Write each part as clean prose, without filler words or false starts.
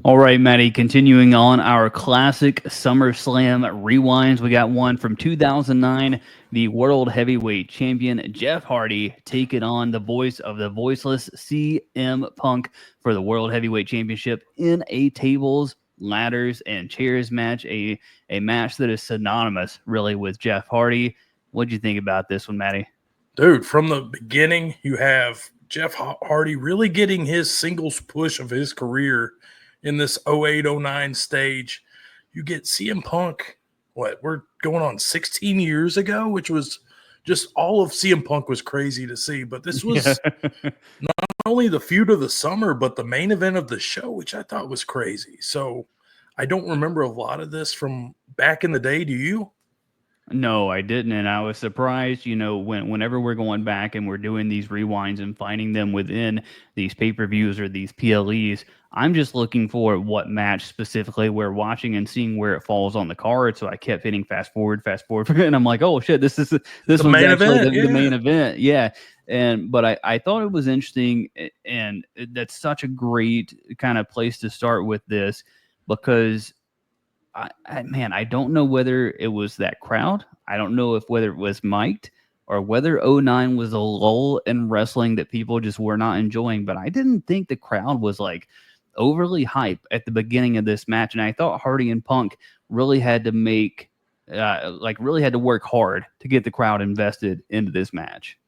All right, Maddie, continuing on our classic SummerSlam rewinds. We got one from 2009, the World Heavyweight Champion Jeff Hardy taking on the voice of the voiceless CM Punk for the World Heavyweight Championship in a tables, ladders, and chairs match, a match that is synonymous, really, with Jeff Hardy. What'd you think about this one, Maddie? Dude, from the beginning, you have Jeff Hardy really getting his singles push of his career in this 08-09 stage. You get CM Punk, we're going on 16 years ago, which was just all of CM Punk was crazy to see. But this was not only the feud of the summer, but the main event of the show, which I thought was crazy. So I don't remember a lot of this from back in the day. Do you? No, I didn't, and I was surprised. Whenever we're going back and we're doing these rewinds and finding them within these pay-per-views or these PLEs, I'm just looking for what match specifically we're watching and seeing where it falls on the card. So I kept hitting fast forward, and I'm like, oh shit, this one's main actually event, the main event, yeah. But I thought it was interesting, and that's such a great kind of place to start with this because. I don't know whether it was that crowd. I don't know whether it was mic'd or whether '09 was a lull in wrestling that people just were not enjoying. But I didn't think the crowd was like overly hype at the beginning of this match. And I thought Hardy and Punk really had to really had to work hard to get the crowd invested into this match.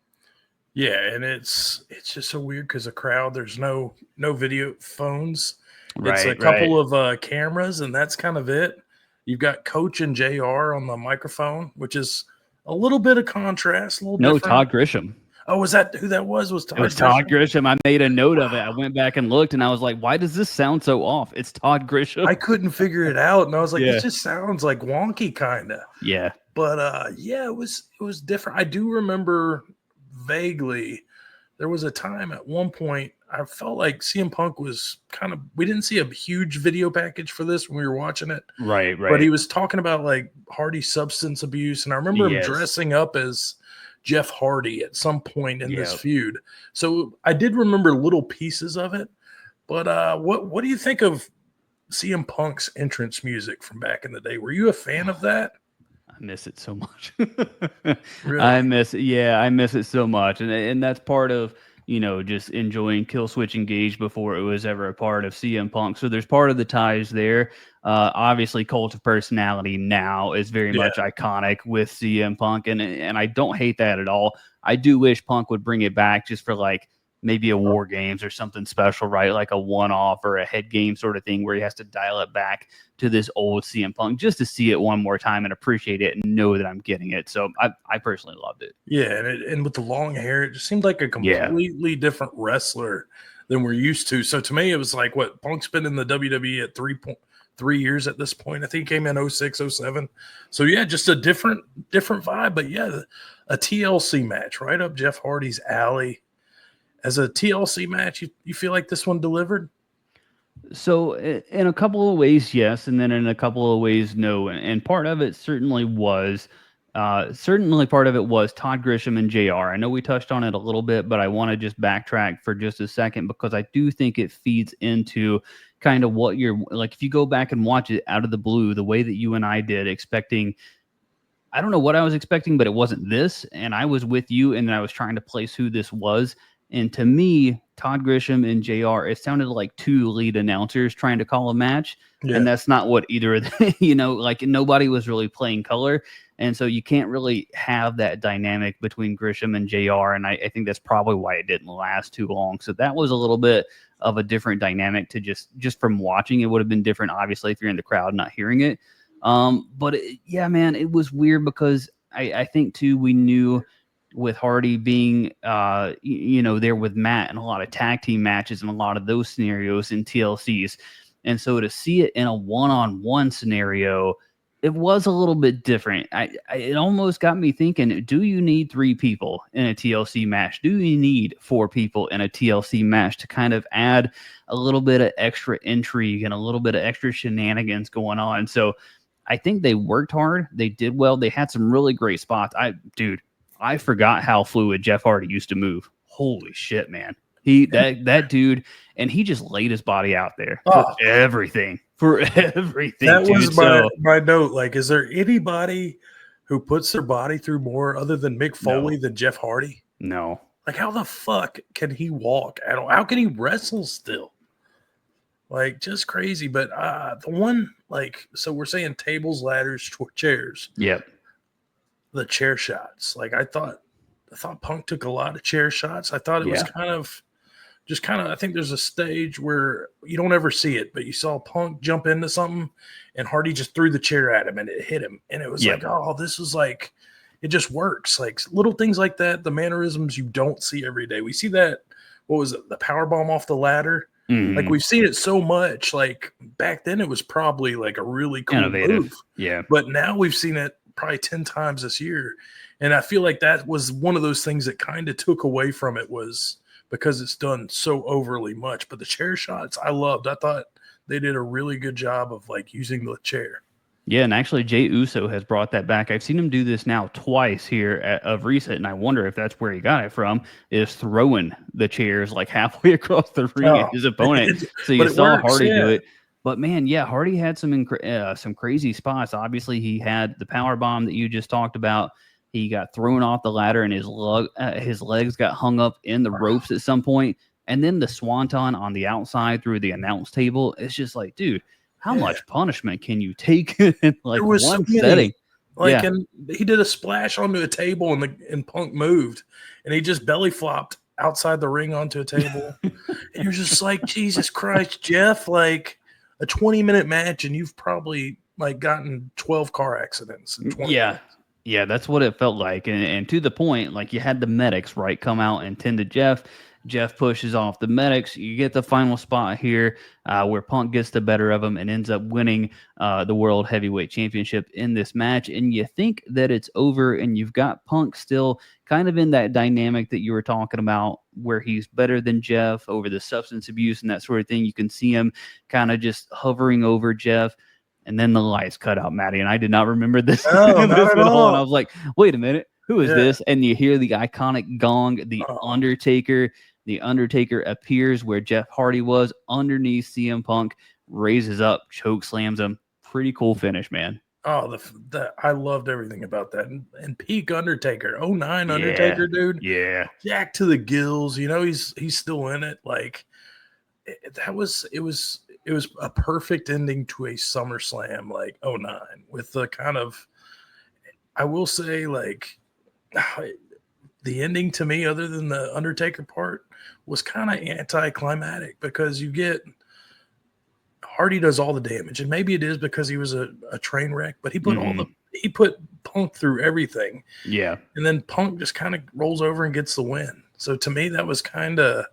Yeah, and it's just so weird because the crowd, there's no video phones. It's a couple of cameras, and that's kind of it. You've got Coach and JR on the microphone, which is a little bit of contrast, a little different. Todd Grisham. Oh, was that who that was? Was Todd? It was Todd Grisham. I made a note of it. I went back and looked, and I was like, "Why does this sound so off?" It's Todd Grisham. I couldn't figure it out, and I was like, "It just sounds like wonky, kind of." Yeah, but it was different. I do remember vaguely. There was a time at one point I felt like CM Punk was we didn't see a huge video package for this when we were watching it. Right. But he was talking about like Hardy's substance abuse. And I remember him dressing up as Jeff Hardy at some point in this feud. So I did remember little pieces of it. But what do you think of CM Punk's entrance music from back in the day? Were you a fan of that? I miss it so much. Really? I miss it. Yeah, I miss it so much. And that's part of, just enjoying Kill Switch Engage before it was ever a part of CM Punk. So there's part of the ties there. Obviously, Cult of Personality now is very much iconic with CM Punk. And I don't hate that at all. I do wish Punk would bring it back just for like maybe a War Games or something special, right? Like a one-off or a head game sort of thing where he has to dial it back to this old CM Punk just to see it one more time and appreciate it and know that I'm getting it. So I personally loved it. Yeah, and with the long hair, it just seemed like a completely different wrestler than we're used to. So to me, it was like, what, Punk's been in the WWE at 3 years at this point. I think he came in 06, 07. So yeah, just a different vibe. But yeah, a TLC match right up Jeff Hardy's alley. As a TLC match, you feel like this one delivered? So in a couple of ways, yes, and then in a couple of ways, no. And part of it certainly was Todd Grisham and JR. I know we touched on it a little bit, but I want to just backtrack for just a second because I do think it feeds into kind of what you're like. If you go back and watch it out of the blue, the way that you and I did, expecting, I don't know what I was expecting, but it wasn't this. And I was with you, and I was trying to place who this was. And to me, Todd Grisham and JR, it sounded like two lead announcers trying to call a match. Yeah. And that's not what either of them, like nobody was really playing color. And so you can't really have that dynamic between Grisham and JR. And I think that's probably why it didn't last too long. So that was a little bit of a different dynamic to just from watching. It would have been different, obviously, if you're in the crowd not hearing it. Man, it was weird because I think, too, we knew with Hardy being, there with Matt and a lot of tag team matches and a lot of those scenarios in TLCs. And so to see it in a one-on-one scenario, it was a little bit different. It almost got me thinking, do you need 3 people in a TLC match? Do you need 4 people in a TLC match to kind of add a little bit of extra intrigue and a little bit of extra shenanigans going on? So I think they worked hard. They did well. They had some really great spots. I forgot how fluid Jeff Hardy used to move. Holy shit, man. That dude, and he just laid his body out there for Oh, everything, that was dude. So my note. Like, is there anybody who puts their body through more other than Mick Foley than Jeff Hardy? no, Like, how the fuck can he walk at all? How can he wrestle still? Like, just crazy. But the one, like, so we're saying tables, ladders, chairs. yep, The chair shots. Like, I thought Punk took a lot of chair shots. I thought it was yeah, kind of I think there's a stage where you don't ever see it, but you saw Punk jump into something and Hardy just threw the chair at him and it hit him. And it was yep. like, oh, this is like, it just works. Like little things like that, the mannerisms you don't see every day. We see that, what was it, the power bomb off the ladder? Like we've seen it so much. Like back then it was probably like a really cool Innovative, move. yeah. But now we've seen it probably 10 times this year. And I feel like that was one of those things that kind of took away from it, was because it's done so overly much. But the chair shots I loved. I thought they did a really good job of like using the chair. Yeah, and actually Jey Uso has brought that back. I've seen him do this now twice here of recent, and I wonder if that's where he got it from, is throwing the chairs like halfway across the ring at his opponent. So you saw Hardy do it. But man, yeah, Hardy had some crazy spots. Obviously, he had the power bomb that you just talked about. He got thrown off the ladder, and his legs got hung up in the ropes at some point. And then the swanton on the outside through the announce table. It's just like, dude, how much punishment can you take in like one setting? Like, and he did a splash onto a table, and Punk moved, and he just belly flopped outside the ring onto a table. And you're just like, Jesus Christ, Jeff, like a 20-minute match, and you've probably like gotten 12 car accidents in 20 minutes. Yeah, that's what it felt like. And to the point, like you had the medics, right, come out and tend to Jeff. Jeff pushes off the medics. You get the final spot here where Punk gets the better of him and ends up winning the World Heavyweight Championship in this match. And you think that it's over, and you've got Punk still kind of in that dynamic that you were talking about where he's better than Jeff over the substance abuse and that sort of thing. You can see him kind of just hovering over Jeff. And then the lights cut out, Maddie, and I did not remember this, not at all. And I was like, wait a minute, who is this? And you hear the iconic gong, the Undertaker. The Undertaker appears where Jeff Hardy was underneath CM Punk, raises up, choke slams him. Pretty cool finish, man. Oh, I loved everything about that. And peak Undertaker, 09 Undertaker, dude. Yeah. Jack to the gills. You know, he's still in it. Like, it was a perfect ending to a SummerSlam, like 09, with the kind of, I will say, like, the ending to me, other than the Undertaker part, was kind of anticlimactic, because you get Hardy does all the damage, and maybe it is because he was a train wreck, but he put he put Punk through everything. Yeah. And then Punk just kind of rolls over and gets the win. So to me, that was kind of,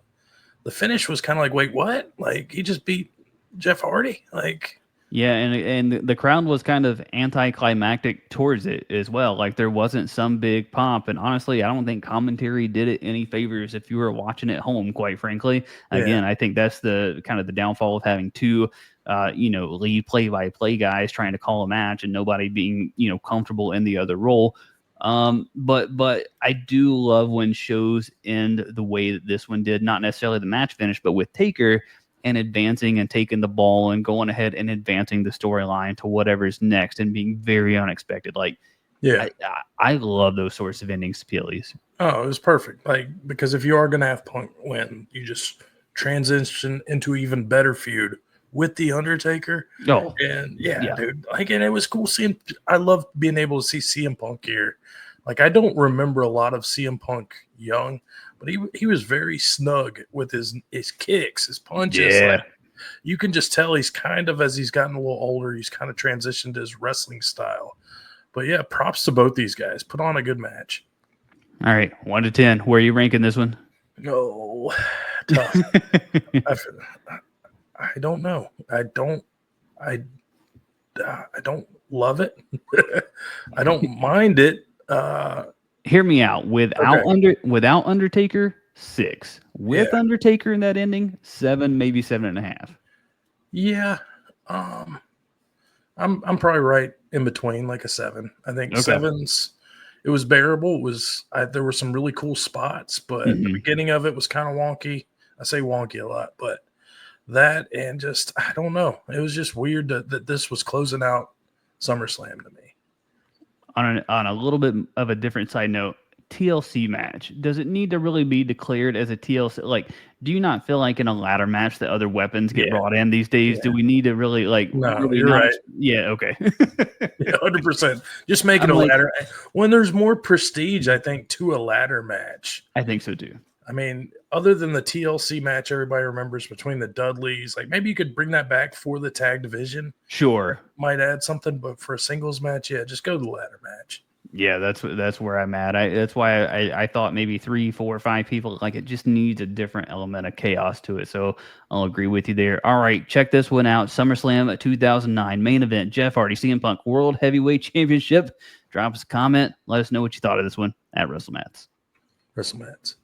the finish was kind of like, wait, what? Like, he just beat Jeff Hardy? Like, yeah, and the crowd was kind of anticlimactic towards it as well. Like, there wasn't some big pop, and honestly, I don't think commentary did it any favors if you were watching at home, quite frankly. Again, I think that's the kind of the downfall of having two lead play-by-play guys trying to call a match and nobody being, comfortable in the other role. But I do love when shows end the way that this one did, not necessarily the match finish, but with Taker and advancing and taking the ball and going ahead and advancing the storyline to whatever's next and being very unexpected. Like, I love those sorts of endings to PLEs. Oh, it was perfect. Like, because if you are going to have Punk win, you just transition into even better feud with the Undertaker. Oh, and dude, like, and it was cool seeing. I love being able to see CM Punk here. Like, I don't remember a lot of CM Punk young, but he was very snug with his kicks, his punches. Yeah. Like, you can just tell he's kind of, as he's gotten a little older, he's kind of transitioned his wrestling style. But yeah, props to both these guys. Put on a good match. All right, 1 to 10. Where are you ranking this one? No, tough. I don't know. I don't love it. I don't mind it. Hear me out. Without Undertaker, 6. With Undertaker in that ending, 7, maybe 7.5. Yeah. I'm probably right in between, like a 7. I think 7's, it was bearable. There were some really cool spots, but the beginning of it was kind of wonky. I say wonky a lot, but that and just, I don't know. It was just weird that this was closing out SummerSlam to me. On a little bit of a different side note, TLC match, does it need to really be declared as a TLC? Like, do you not feel like in a ladder match that other weapons get Yeah. brought in these days? Yeah. Do we need to really No, really you're not? right. Yeah, okay. Yeah, 100%. Just make it I'm a like, ladder. When there's more prestige, I think, to a ladder match. I think so too. I mean, other than the TLC match everybody remembers between the Dudleys, like maybe you could bring that back for the tag division. Sure. Might add something, but for a singles match, yeah, just go to the ladder match. Yeah, that's where I'm at. That's why I thought maybe 3, 4, 5 people. Like, it just needs a different element of chaos to it. So I'll agree with you there. All right, check this one out. SummerSlam 2009 main event. Jeff Hardy, CM Punk World Heavyweight Championship. Drop us a comment. Let us know what you thought of this one at WrestleMats. WrestleMats.